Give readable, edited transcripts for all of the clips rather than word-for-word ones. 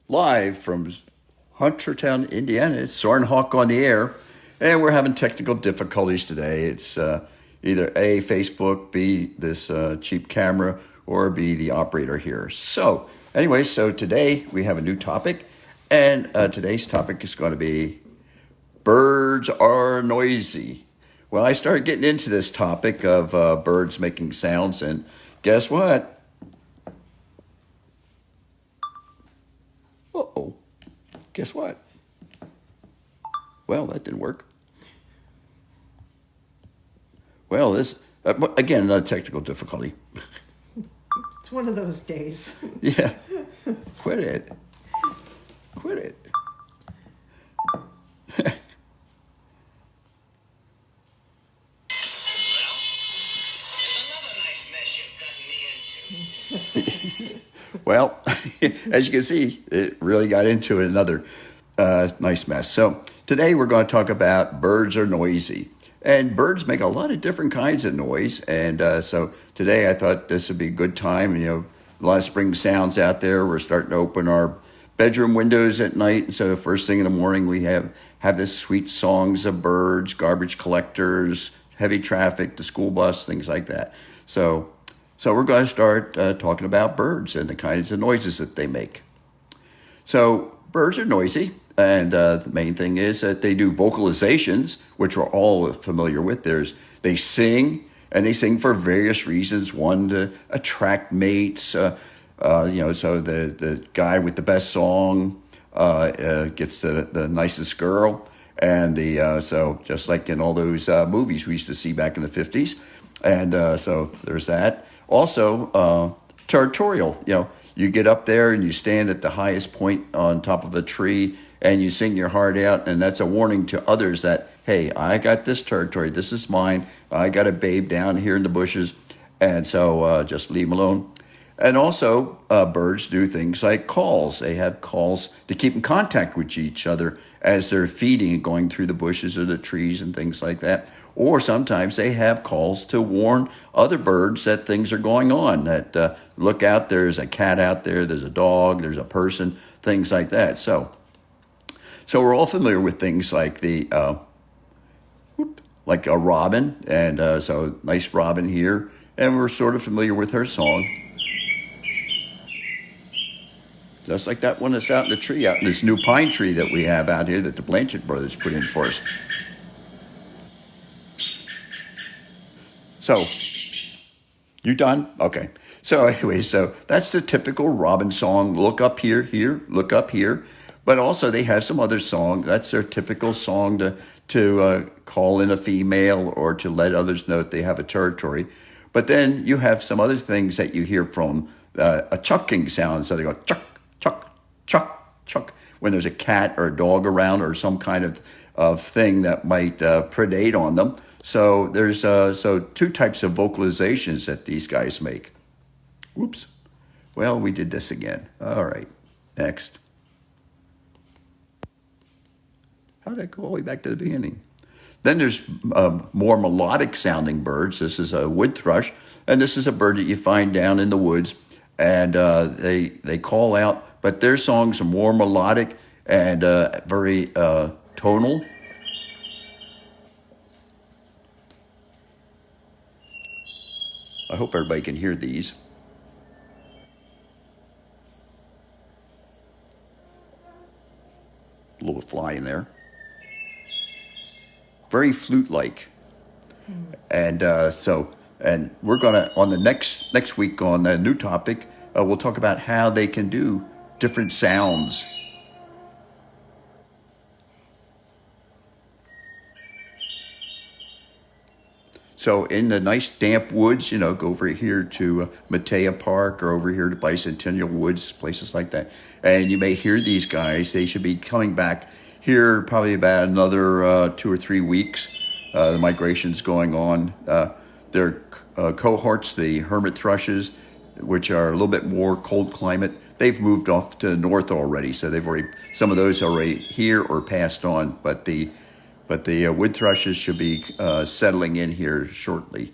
Live from Huntertown, Indiana. It's Soarin on the air, and we're having technical difficulties today. It's either A, Facebook, B, this cheap camera, or B, the operator here. So today we have a new topic, and today's topic is going to be birds are noisy. Well, I started getting into this topic of birds making sounds, and guess what? Uh-oh. Guess what? Well, that didn't work. Well, this, again, another technical difficulty. It's one of those days. Yeah. Quit it. Quit it. Well, as you can see, it really got into it, another nice mess. So today we're going to talk about birds are noisy. And birds make a lot of different kinds of noise. And so today I thought this would be a good time. You know, a lot of spring sounds out there. We're starting to open our bedroom windows at night. And so the first thing in the morning we have this sweet songs of birds, garbage collectors, heavy traffic, the school bus, things like that. So we're going to start talking about birds and the kinds of noises that they make. So birds are noisy, and the main thing is that they do vocalizations, which we're all familiar with. They sing, and they sing for various reasons. One, to attract mates. So the guy with the best song gets the nicest girl, and so just like in all those movies we used to see back in the 50s. And so there's that. Also, territorial. You know, you get up there and you stand at the highest point on top of a tree and you sing your heart out, and that's a warning to others that, hey, I got this territory. This is mine. I got a babe down here in the bushes, and so just leave them alone. And also, birds do things like calls. They have calls to keep in contact with each other as they're feeding and going through the bushes or the trees and things like that. Or sometimes they have calls to warn other birds that things are going on, that look out, there's a cat out there, there's a dog, there's a person, things like that. So we're all familiar with things like like a robin, and so nice robin here, and we're sort of familiar with her song. Just like that one that's out in the tree, out in this new pine tree that we have out here that the Blanchett brothers put in for us. So, you done? Okay. So anyway, so that's the typical robin song. Look up here, look up here. But also they have some other song. That's their typical song to call in a female or to let others know that they have a territory. But then you have some other things that you hear from a chucking sound. So they go chuck, chuck, chuck, chuck when there's a cat or a dog around or some kind of thing that might predate on them. So there's two types of vocalizations that these guys make. Whoops. Well, we did this again. All right. Next. How did I go all the way back to the beginning? Then there's more melodic sounding birds. This is a wood thrush, and this is a bird that you find down in the woods, and they call out, but their songs are more melodic and very tonal. I hope everybody can hear these. A little fly in there. Very flute-like. And and we're gonna, on the next week on the new topic, we'll talk about how they can do different sounds. So in the nice damp woods, you know, go over here to Matea Park or over here to Bicentennial Woods, places like that. And you may hear these guys. They should be coming back here probably about another 2 or 3 weeks. The migration's going on. Their cohorts, the hermit thrushes, which are a little bit more cold climate, they've moved off to the north already. So some of those are already here or passed on. But the wood thrushes should be settling in here shortly.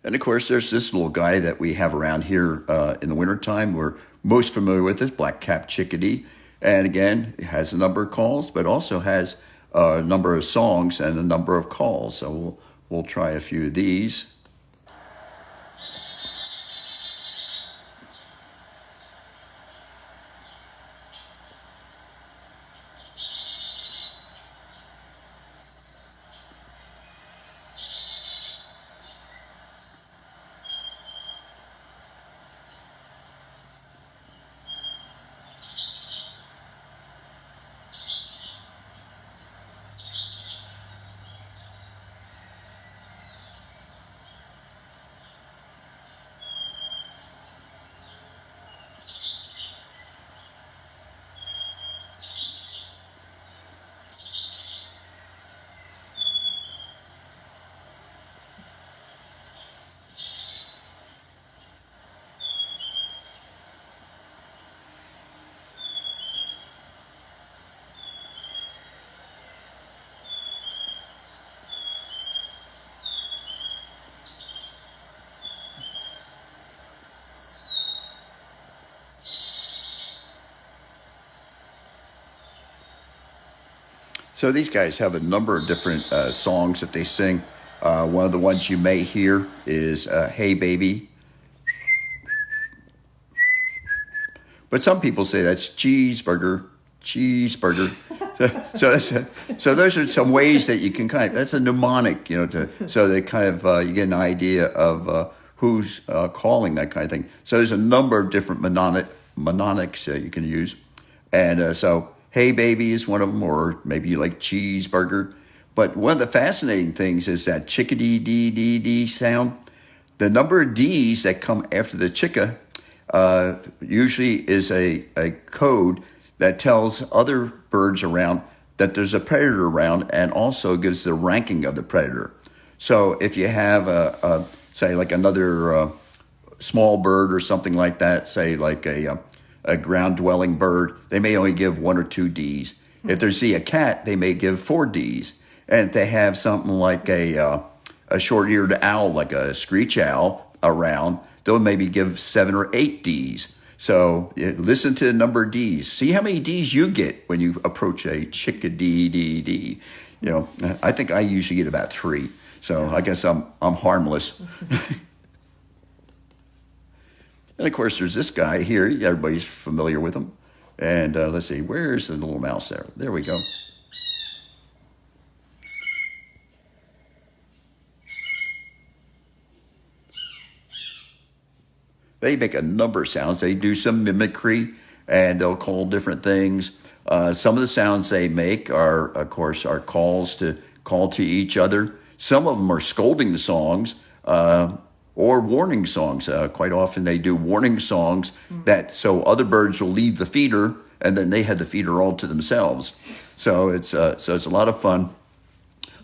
And of course, there's this little guy that we have around here in the wintertime. We're most familiar with this black-capped chickadee. And again, it has a number of calls, but also has a number of songs and a number of calls. So we'll try a few of these. So these guys have a number of different songs that they sing. One of the ones you may hear is Hey Baby. But some people say that's cheeseburger, cheeseburger. So those are some ways that you can that's a mnemonic, so they kind of, you get an idea of who's calling, that kind of thing. So there's a number of different mnemonics you can use. And so Hey Baby is one of them, or maybe you like cheeseburger. But one of the fascinating things is that chickadee dee dee dee sound. The number of D's that come after the chicka usually is a code that tells other birds around that there's a predator around, and also gives the ranking of the predator. So if you have say like another small bird or something like that, say like a ground-dwelling bird, they may only give 1 or 2 Ds. If they see a cat, they may give 4 Ds. And if they have something like a short-eared owl, like a screech owl around, they'll maybe give 7 or 8 Ds. So listen to the number of Ds. See how many Ds you get when you approach a chickadee. I think I usually get about 3. So I guess I'm harmless. And of course, there's this guy here. Everybody's familiar with him. And let's see, where's the little mouse there? There we go. They make a number of sounds. They do some mimicry, and they'll call different things. Some of the sounds they make are, of course, are calls to call to each other. Some of them are scolding songs. Or warning songs. Quite often they do warning songs that so other birds will leave the feeder, and then they have the feeder all to themselves. So it's a lot of fun.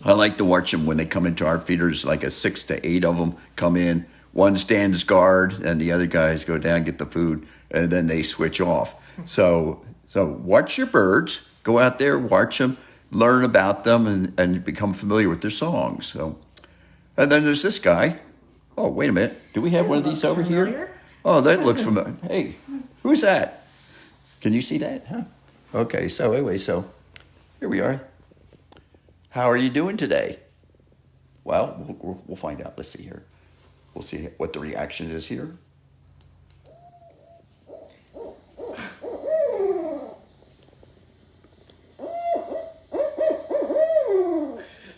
I like to watch them when they come into our feeders, like 6 to 8 of them come in. One stands guard, and the other guys go down and get the food, and then they switch off. So watch your birds. Go out there, watch them, learn about them, and become familiar with their songs. So, and then there's this guy. Oh, wait a minute. Do we have one of these over here? Oh, that looks familiar. Hey, who's that? Can you see that? Huh? Okay, so anyway, here we are. How are you doing today? Well, we'll find out. Let's see here. We'll see what the reaction is here.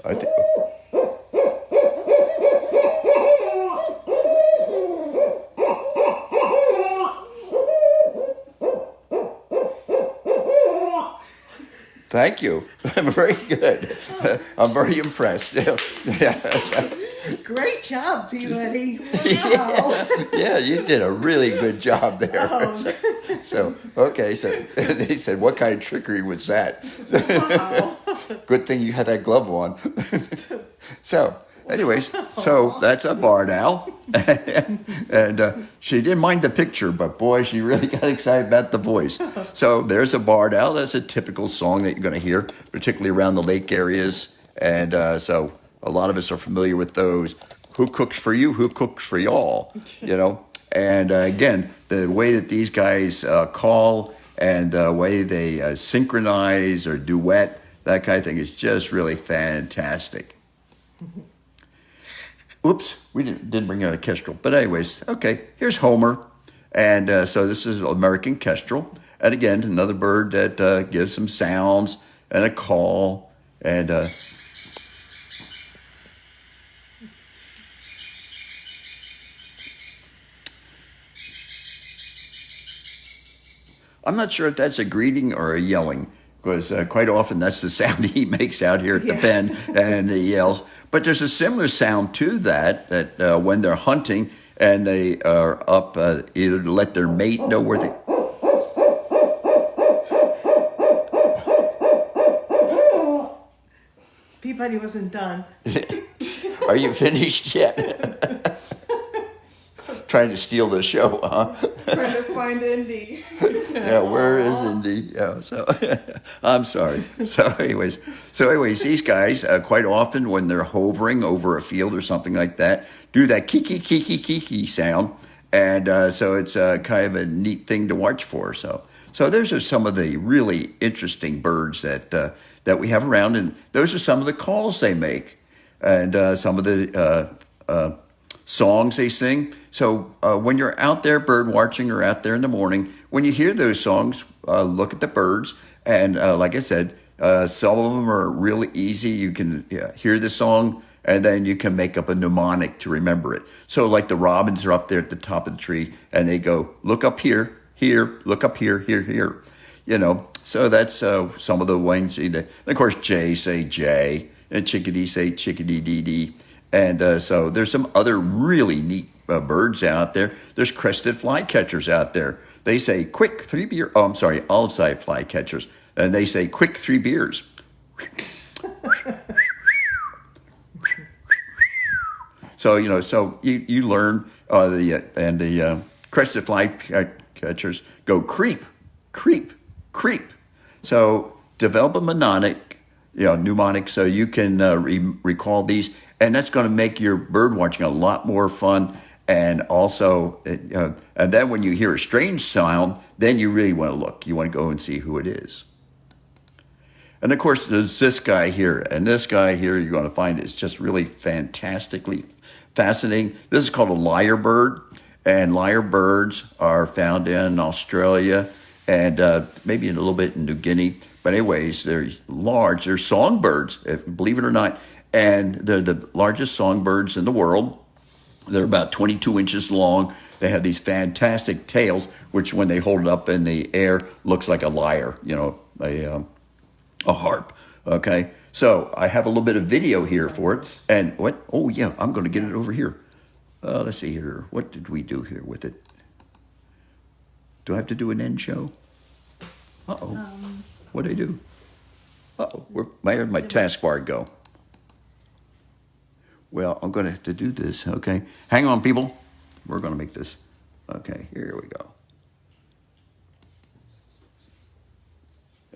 I think. Thank you. I'm very good. I'm very impressed. Great job, Peabody. Wow. Yeah, you did a really good job there. Oh. So they said, what kind of trickery was that? Wow. Good thing you had that glove on. So, anyways, so that's a barred owl. And she didn't mind the picture, but boy, she really got excited about the voice. So there's a barred owl. That's a typical song that you're going to hear, particularly around the lake areas. And so a lot of us are familiar with those. who cooks for you? Who cooks for y'all? You know. And again, the way that these guys call and the way they synchronize or duet, that kind of thing is just really fantastic. Oops, we didn't bring a kestrel. But anyways, okay, here's Homer. And so this is American kestrel. And again, another bird that gives some sounds and a call. And I'm not sure if that's a greeting or a yelling, because quite often that's the sound he makes out here at the pen, and he yells. But there's a similar sound to that when they're hunting and they are up either to let their mate know where they... Peabody wasn't done. Are you finished yet? Trying to steal the show, huh? Trying to find Indy. Yeah, where is Indy? Yeah, so I'm sorry. So anyways, these guys quite often when they're hovering over a field or something like that, do that kiki kiki kiki sound, and so it's kind of a neat thing to watch for. So those are some of the really interesting birds that we have around, and those are some of the calls they make, and some of the songs they sing. So when you're out there bird watching or out there in the morning, when you hear those songs, look at the birds. And like I said, some of them are really easy. You can hear the song and then you can make up a mnemonic to remember it. So like the robins are up there at the top of the tree and they go, look up here, here, look up here, here, here. You know, so that's some of the ones. And of course, Jay say Jay and chickadee say chickadee dee dee. And so there's some other really neat birds out there. There's crested flycatchers out there. They say, quick, 3 beer. Oh, I'm sorry, olive-side flycatchers. And they say, quick, 3 beers. So, you know, so you learn the crested flycatchers go creep, creep, creep. So develop a mnemonic so you can recall these. And that's going to make your bird watching a lot more fun. And also, and then when you hear a strange sound, then you really want to look. You want to go and see who it is. And of course, there's this guy here. And this guy here, you're going to find is just really fantastically fascinating. This is called a lyrebird. And lyrebirds are found in Australia and maybe a little bit in New Guinea. But anyways, they're large. They're songbirds, believe it or not. And they're the largest songbirds in the world. They're about 22 inches long. They have these fantastic tails, which when they hold it up in the air, looks like a lyre, you know, a harp. Okay, so I have a little bit of video here for it. And what? Oh, yeah, I'm going to get it over here. Let's see here. What did we do here with it? Do I have to do an end show? Uh-oh. What did I do? Uh-oh. Where'd my taskbar go? Well, I'm going to have to do this, okay? Hang on, people. We're going to make this. Okay, here we go.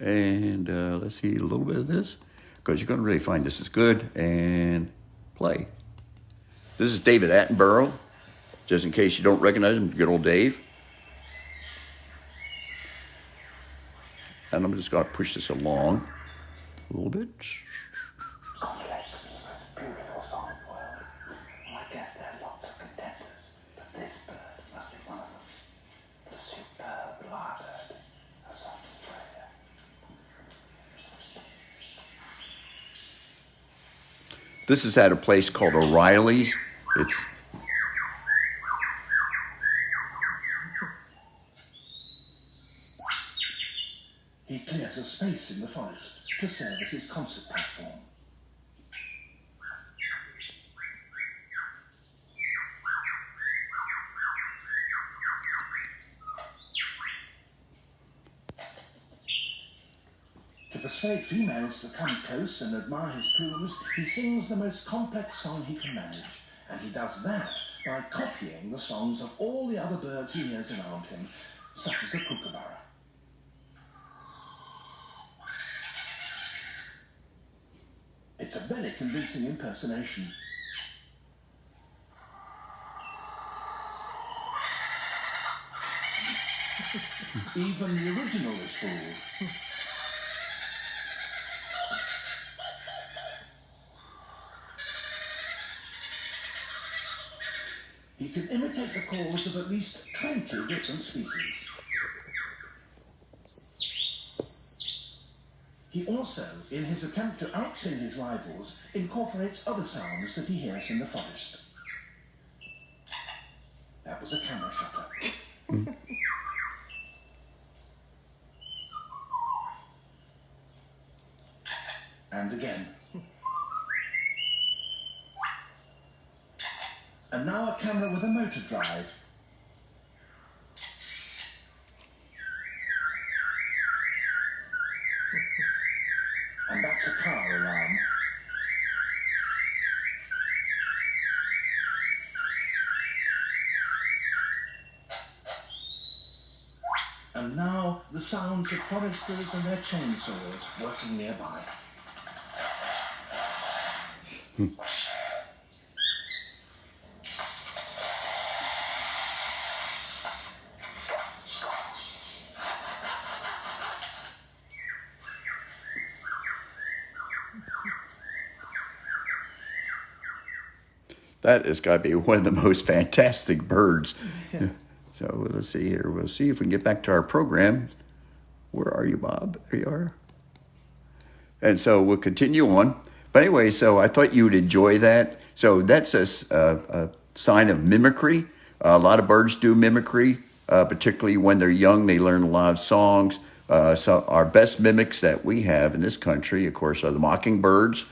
And let's see a little bit of this, because you're going to really find this is good. And play. This is David Attenborough, just in case you don't recognize him, good old Dave. And I'm just going to push this along a little bit. This is at a place called O'Reilly's. He clears a space in the forest to serve as his concert platform. To persuade females to come close and admire his plumes, he sings the most complex song he can manage, and he does that by copying the songs of all the other birds he hears around him, such as the kookaburra. It's a very convincing impersonation. Even the original is fooled. He can imitate the calls of at least 20 different species. He also, in his attempt to outsing his rivals, incorporates other sounds that he hears in the forest. That was a camera shutter. And again. And now a camera with a motor drive. And that's a car alarm. And now the sounds of foresters and their chainsaws working nearby. That has got to be one of the most fantastic birds. Yeah. So let's see here. We'll see if we can get back to our program. Where are you, Bob? There you are. And so we'll continue on. But anyway, so I thought you would enjoy that. So that's a sign of mimicry. A lot of birds do mimicry, particularly when they're young. They learn a lot of songs. So our best mimics that we have in this country, of course, are the mockingbirds.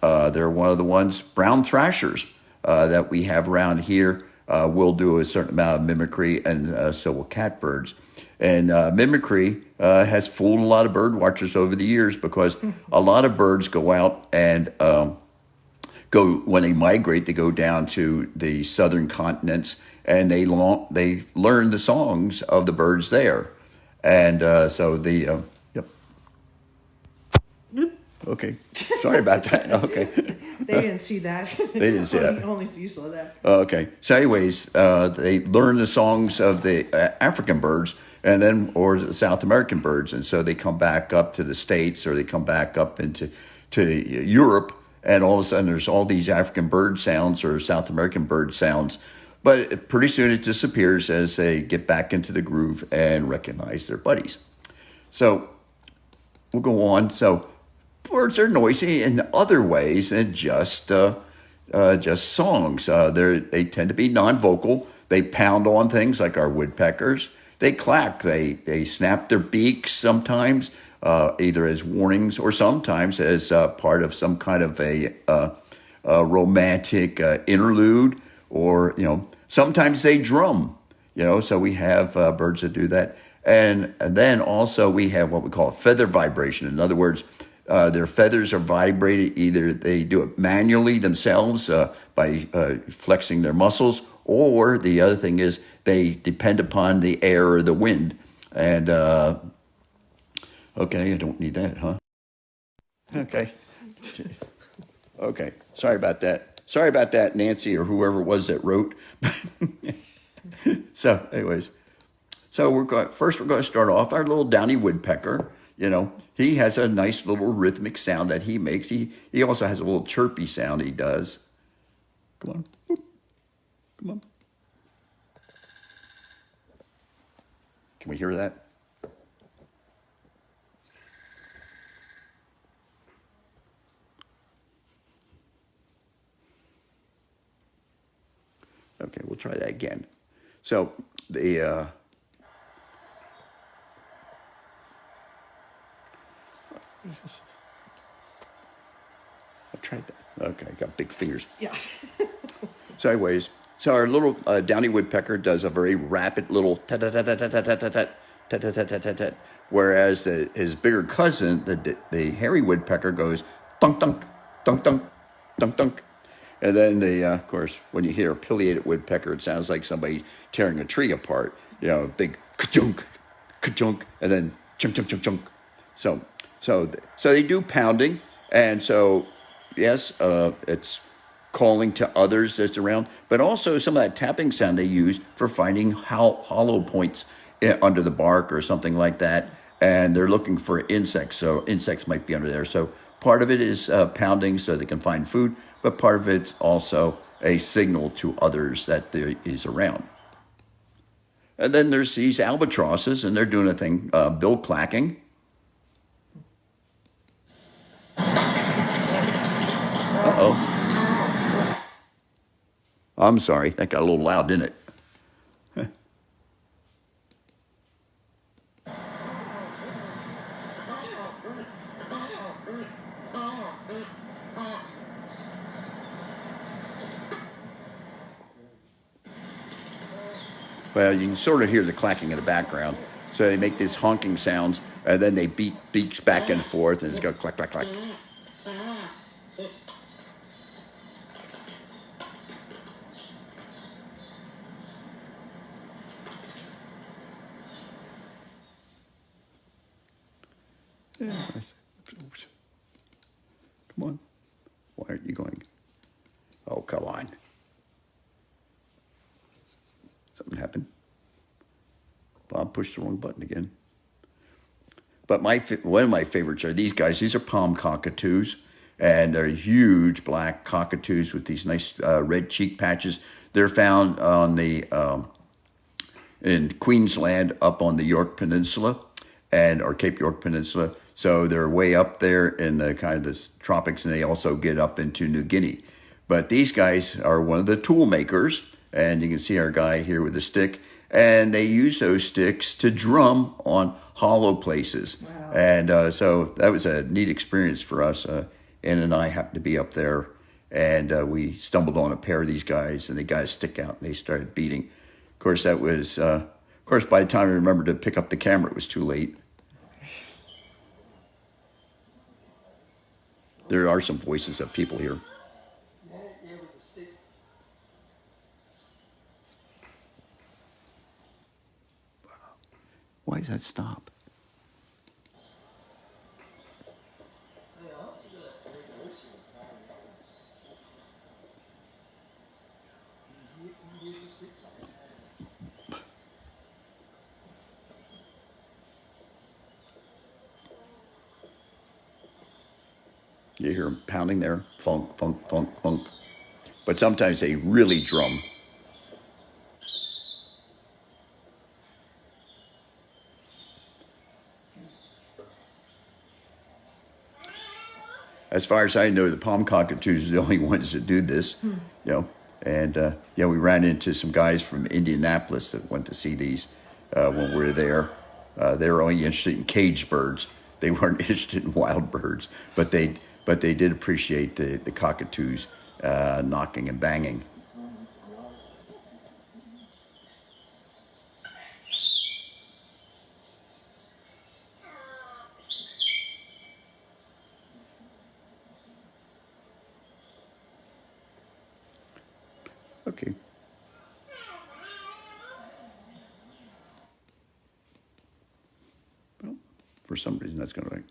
They're one of the ones, brown thrashers that we have around here. Will do a certain amount of mimicry, and so will catbirds. And mimicry has fooled a lot of bird watchers over the years, because a lot of birds go out and when they migrate, they go down to the southern continents, and they learn the songs of the birds there. And so the yep. Okay, sorry about that. Okay. They didn't see that. They didn't see that. Only you saw that. Okay. So anyways, they learn the songs of the African birds, and then, or the South American birds. And so they come back up to the States, or they come back up to Europe, and all of a sudden there's all these African bird sounds or South American bird sounds. But pretty soon it disappears as they get back into the groove and recognize their buddies. So we'll go on. So birds are noisy in other ways than just songs. They tend to be non-vocal. They pound on things like our woodpeckers. They clack. They snap their beaks sometimes, either as warnings or sometimes as part of some kind of a romantic interlude, or sometimes they drum. So we have birds that do that, and then also we have what we call feather vibration. In other words, their feathers are vibrated. Either they do it manually themselves by flexing their muscles, or the other thing is they depend upon the air or the wind. And okay, I don't need that, huh? Okay. Okay, sorry about that. Sorry about that, Nancy, or whoever it was that wrote. So anyways, so we're going to start off our little downy woodpecker. He has a nice little rhythmic sound that he makes. He also has a little chirpy sound he does. Come on. Boop. Come on. Can we hear that? Okay, we'll try that again. So the I tried that. Okay, I got big fingers. Yeah. So anyways, so our little downy woodpecker does a very rapid little tat-tat-tat-tat-tat-tat-tat-tat-tat-tat, whereas his bigger cousin, the hairy woodpecker, goes thunk-thunk, thunk-thunk, thunk-thunk. And then of course, when you hear a pileated woodpecker, it sounds like somebody tearing a tree apart. Big ka-chunk, ka-chunk, and then chunk-chunk-chunk-chunk. So they do pounding, and so yes, it's calling to others that's around, but also some of that tapping sound they use for finding hollow points under the bark or something like that, and they're looking for insects. So insects might be under there. So part of it is pounding so they can find food, but part of it's also a signal to others that there is around. And then there's these albatrosses, and they're doing a thing, bill clacking. Uh-oh. I'm sorry, that got a little loud, didn't it? Well, you can sort of hear the clacking in the background. So they make these honking sounds, and then they beat beaks back and forth, and it's go clack, clack, clack. Yeah. Come on. Why aren't you going? Oh, come on. Something happened. Bob pushed the wrong button again. But one of my favorites are these guys. These are palm cockatoos, and they're huge black cockatoos with these nice red cheek patches. They're found on in Queensland, up on the York Peninsula, or Cape York Peninsula. So they're way up there in the kind of the tropics, and they also get up into New Guinea. But these guys are one of the tool makers, and you can see our guy here with a stick, and they use those sticks to drum on hollow places. Wow. And so that was a neat experience for us. Ann and I happened to be up there, and we stumbled on a pair of these guys, and they got a stick out, and they started beating. Of course, that was, by the time I remembered to pick up the camera, it was too late. There are some voices of people here. Why does that stop? You hear them pounding there, funk, funk, funk, funk. But sometimes they really drum. As far as I know, the palm cockatoos are the only ones that do this, And we ran into some guys from Indianapolis that went to see these when we were there. They were only interested in caged birds. They weren't interested in wild birds, but they did appreciate the cockatoos knocking and banging. Okay. Well, for some reason that's going to.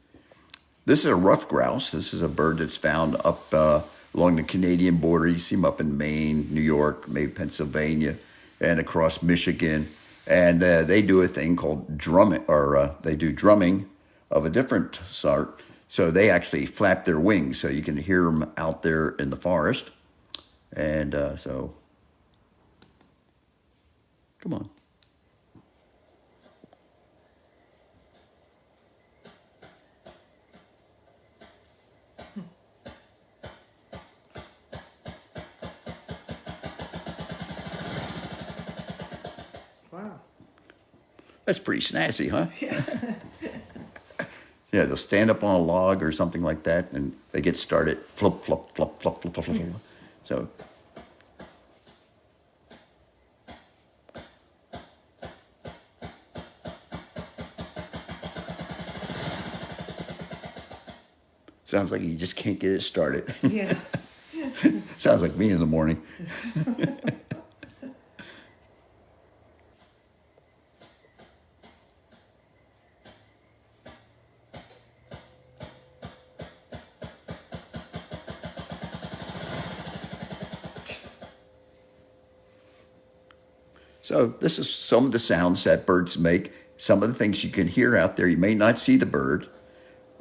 This is a ruffed grouse. This is a bird that's found up along the Canadian border. You see them up in Maine, New York, maybe Pennsylvania, and across Michigan. And they do a thing called drumming, or they do drumming of a different sort. So they actually flap their wings, so you can hear them out there in the forest. And so, come on. Wow. That's pretty snazzy, huh? Yeah. Yeah, they'll stand up on a log or something like that, and they get started. Flop, flop, flop, flop, flop, flop, flop. So. Sounds like you just can't get it started. Yeah. Sounds like me in the morning. So this is some of the sounds that birds make. Some of the things you can hear out there. You may not see the bird.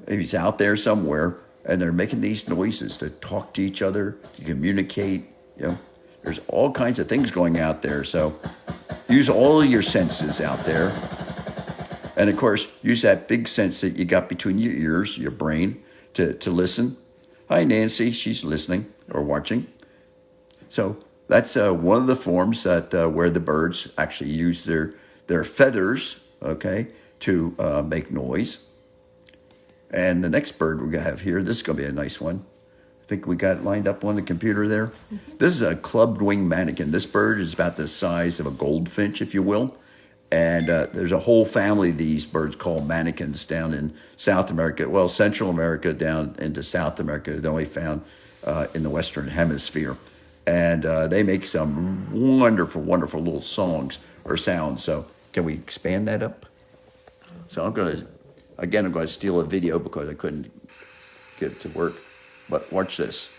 Maybe he's out there somewhere, and they're making these noises to talk to each other, to communicate. You know, there's all kinds of things going out there. So use all of your senses out there. And of course, use that big sense that you got between your ears, your brain, to listen. Hi, Nancy. She's listening or watching. So that's one of the forms that where the birds actually use their feathers, okay, to make noise. And the next bird we're going to have here, this is going to be a nice one. I think we got it lined up on the computer there. Mm-hmm. This is a clubbed-wing manakin. This bird is about the size of a goldfinch, if you will. And there's a whole family of these birds called manakins down in South America. Well, Central America down into South America. They're only found in the Western Hemisphere. And they make some wonderful, wonderful little songs or sounds. So can we expand that up? So I'm going to steal a video because I couldn't get it to work. But watch this.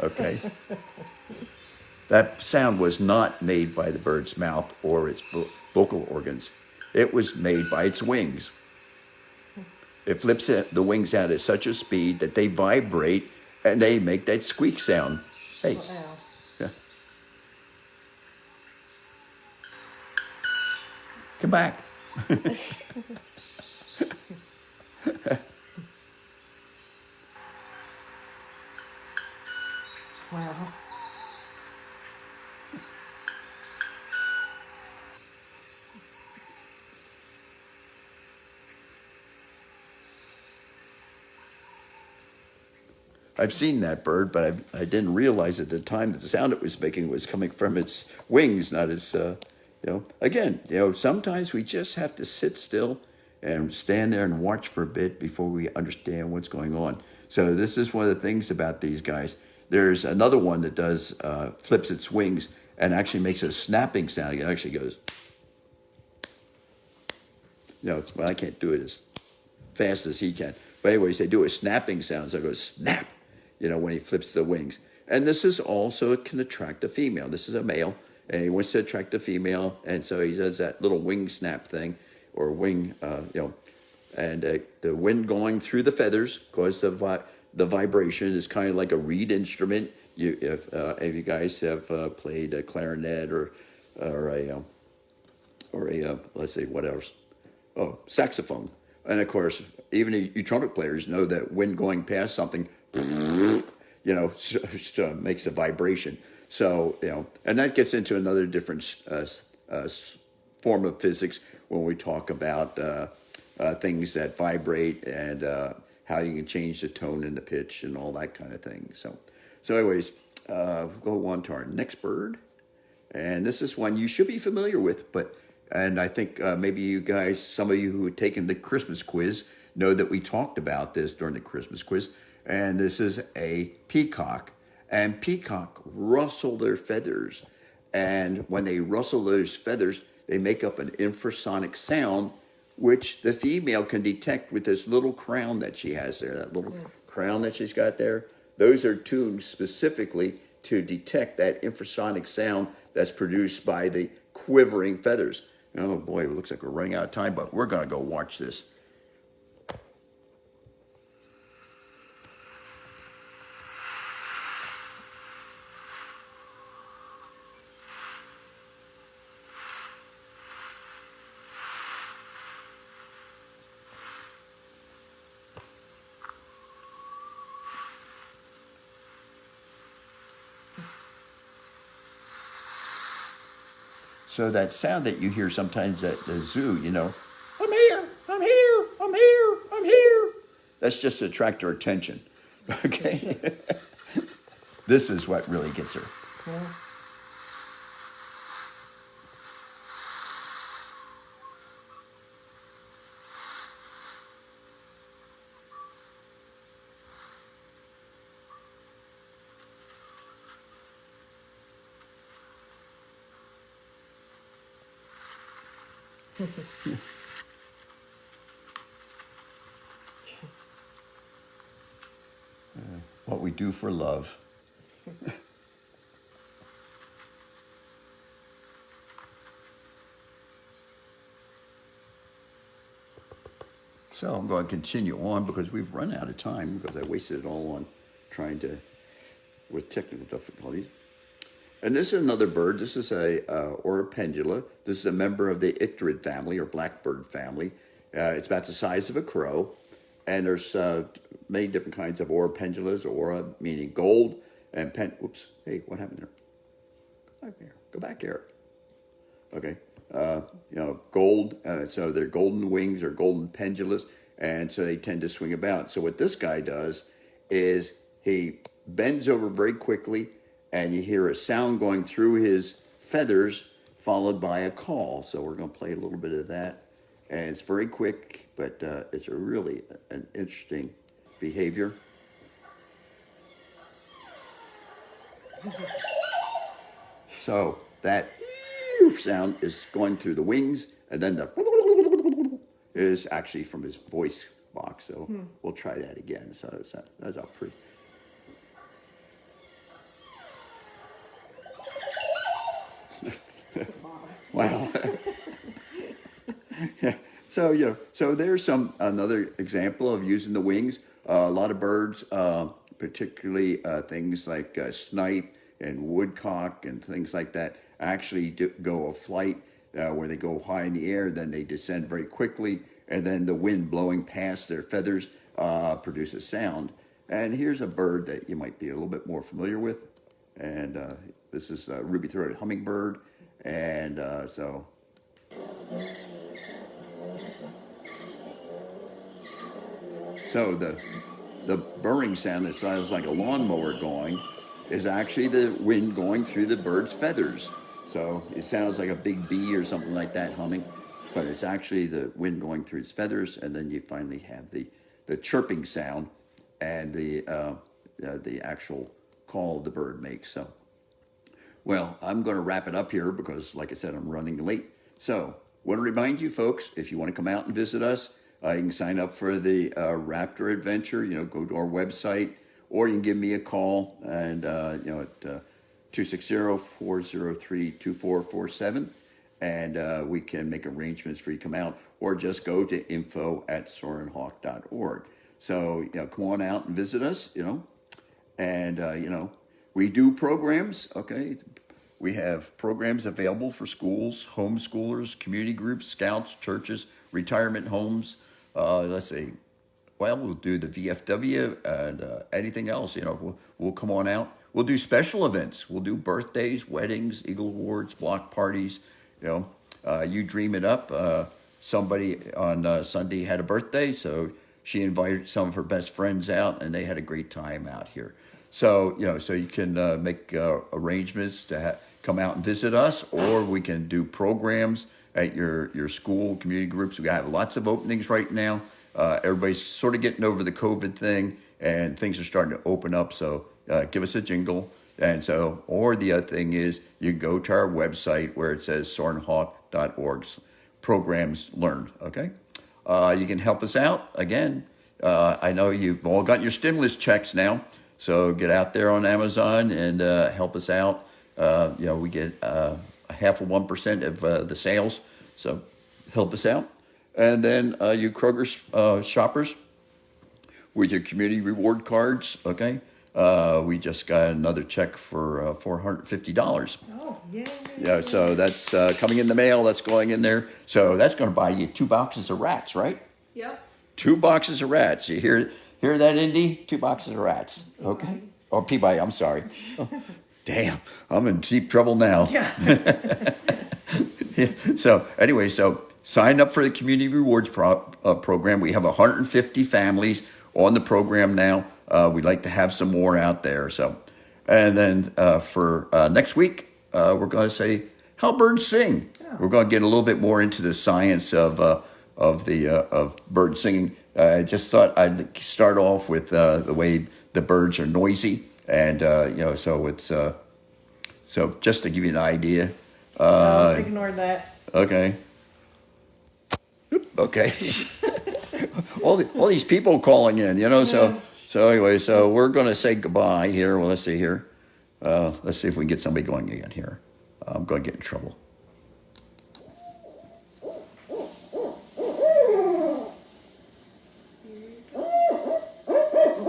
Okay. That sound was not made by the bird's mouth or its vocal organs. It was made by its wings. It flips the wings out at such a speed that they vibrate and they make that squeak sound. Hey. Wow. Yeah. Come back. Wow. I've seen that bird, but I didn't realize at the time that the sound it was making was coming from its wings, not its, Again, sometimes we just have to sit still and stand there and watch for a bit before we understand what's going on. So this is one of the things about these guys. There's another one that does flips its wings and actually makes a snapping sound. It actually goes, but I can't do it as fast as he can. But anyways, they do a snapping sound, so it goes snap, when he flips the wings. And this is also, it can attract a female. This is a male, and he wants to attract a female, and so he does that little wing snap thing, or wing, and the wind going through the feathers causes the vibration. Is kind of like a reed instrument. If you guys have played a clarinet or a let's say what else? Oh, saxophone. And of course, even you trumpet players know that wind going past something, makes a vibration. So, and that gets into another different form of physics when we talk about things that vibrate and how you can change the tone and the pitch and all that kind of thing. So anyways, go on to our next bird. And this is one you should be familiar with, and I think maybe you guys, some of you who had taken the Christmas quiz, know that we talked about this during the Christmas quiz. And this is a peacock. And peacock rustle their feathers. And when they rustle those feathers, they make up an infrasonic sound, which the female can detect with this little crown that she has there, that little crown that she's got there. Those are tuned specifically to detect that infrasonic sound that's produced by the quivering feathers. Oh boy, it looks like we're running out of time, but we're going to go watch this. So that sound that you hear sometimes at the zoo, I'm here, I'm here, I'm here, I'm here. That's just to attract her attention, okay? This is what really gets her. Yeah. What we do for love. So I'm going to continue on because we've run out of time because I wasted it all on trying to, with technical difficulties. And this is another bird. This is or a pendula. This is a member of the icterid family or blackbird family. It's about the size of a crow. And there's many different kinds of aura pendulas, aura meaning gold, and whoops, hey, what happened there? Go back here. Go back here. Okay. Gold, so they're golden wings or golden pendulas, and so they tend to swing about. So what this guy does is he bends over very quickly, and you hear a sound going through his feathers, followed by a call. So we're going to play a little bit of that, and it's very quick, but it's a really an interesting behavior. So that sound is going through the wings, and then the is actually from his voice box. So we'll try that again. So that's a pretty. Wow. Yeah. So so there's another example of using the wings. A lot of birds, particularly things like snipe and woodcock and things like that, actually go a flight where they go high in the air, then they descend very quickly, and then the wind blowing past their feathers produces sound. And here's a bird that you might be a little bit more familiar with, and this is a ruby-throated hummingbird, and so. So the burring sound that sounds like a lawnmower going is actually the wind going through the bird's feathers. So it sounds like a big bee or something like that humming, but it's actually the wind going through its feathers, and then you finally have the chirping sound and the actual call the bird makes. So, well, I'm going to wrap it up here because, like I said, I'm running late. So, want to remind you folks, if you want to come out and visit us, you can sign up for the Raptor Adventure. Go to our website, or you can give me a call, and at 260-403-2447, and we can make arrangements for you to come out, or just go to info@soarinhawk.org. So come on out and visit us. And we do programs. Okay, we have programs available for schools, homeschoolers, community groups, scouts, churches, retirement homes. Let's see. Well, we'll do the VFW and anything else. We'll come on out. We'll do special events. We'll do birthdays, weddings, Eagle Awards, block parties. You dream it up. Somebody on Sunday had a birthday, so she invited some of her best friends out, and they had a great time out here. So so you can make arrangements to come out and visit us, or we can do programs at your school, community groups. We have lots of openings right now. Everybody's sort of getting over the COVID thing, and things are starting to open up. So give us a jingle. And so, or the other thing is, you go to our website where it says soarinhawk.org, programs learned. Okay, you can help us out. Again, I know you've all got your stimulus checks now, so get out there on Amazon and help us out. We get 0.5% of the sales, so help us out. And then you Kroger shoppers with your community reward cards, okay? We just got another check for $450. Oh, yeah. Yeah, so that's coming in the mail. That's going in there. So that's going to buy you 2 boxes of rats, right? Yep. 2 boxes of rats. You hear that, Indy? 2 boxes of rats. Okay. Or Peabody. I'm sorry. Oh, damn, I'm in deep trouble now. Yeah. Yeah. So anyway, sign up for the Community Rewards program. We have 150 families on the program now. We'd like to have some more out there. So, and then for next week, we're going to say how birds sing. Yeah. We're going to get a little bit more into the science of bird singing. I just thought I'd start off with the way the birds are noisy, and so it's so just to give you an idea. Ignore that. Okay. Okay. all these people calling in, So anyway, so we're going to say goodbye here. Well, let's see here. Let's see if we can get somebody going again here. I'm going to get in trouble.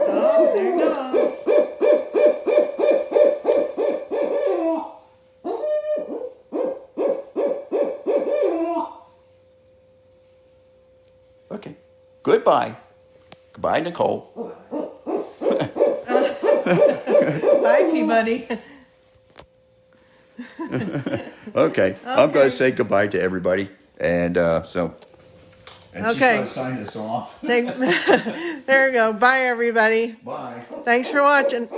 Oh, there it goes. Okay. Goodbye. Goodbye, Nicole. Bye, Peabody. Okay. I'm going to say goodbye to everybody. And so. And she's Okay. going to sign us off. Say, there we go. Bye, everybody. Bye. Thanks for watching.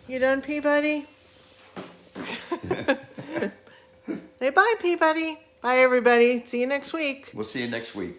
You done, Peabody? Say bye, Peabody. Bye, everybody. See you next week. We'll see you next week.